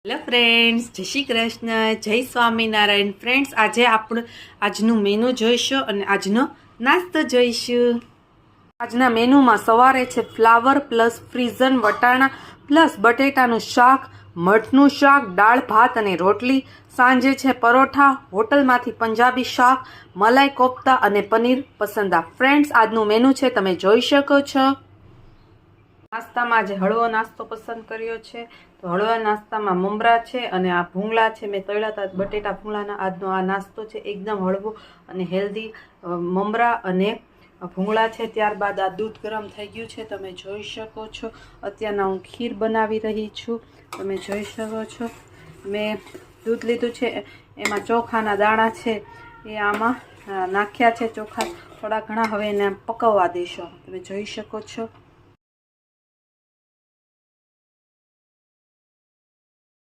Hello friends, જય શ્રી કૃષ્ણ, જય Swaminarayan. Friends, આજે આપણે આજનું મેનુ જોઈશું અને આજનો નાસ્તો જોઈશું. આજના મેનુમાં સવારે છે ફ્લાવર પ્લસ ફ્રીઝન વટાણા પ્લસ બટેટાનું શાક, મઠનું શાક, દાળ ભાત અને રોટલી. સાંજે છે પરોઠા, હોટલમાંથી પંજાબી શાક, મલાઈ કોફતા અને પનીર પસંદા. ફ્રેન્ડ્સ, આજનું મેનુ છે, તમે જોઈ શકો છો. નાસ્તામાં આજે હળવો નાસ્તો પસંદ કર્યો છે. તો હળવા નાસ્તામાં મમરા છે અને આ ભૂંગળા છે. મેં તળ્યા હતા બટેટા ભૂંગળાના. આજનો આ નાસ્તો છે એકદમ હળવો અને હેલ્ધી. મમરા અને ભૂંગળા છે. ત્યારબાદ આ દૂધ ગરમ થઈ ગયું છે, તમે જોઈ શકો છો. અત્યારના હું ખીર બનાવી રહી છું, તમે જોઈ શકો છો. મેં દૂધ લીધું છે, એમાં ચોખાના દાણા છે એ આમાં નાખ્યા છે. ચોખા થોડા ઘણા હવે એને પકવવા દેશો, તમે જોઈ શકો છો.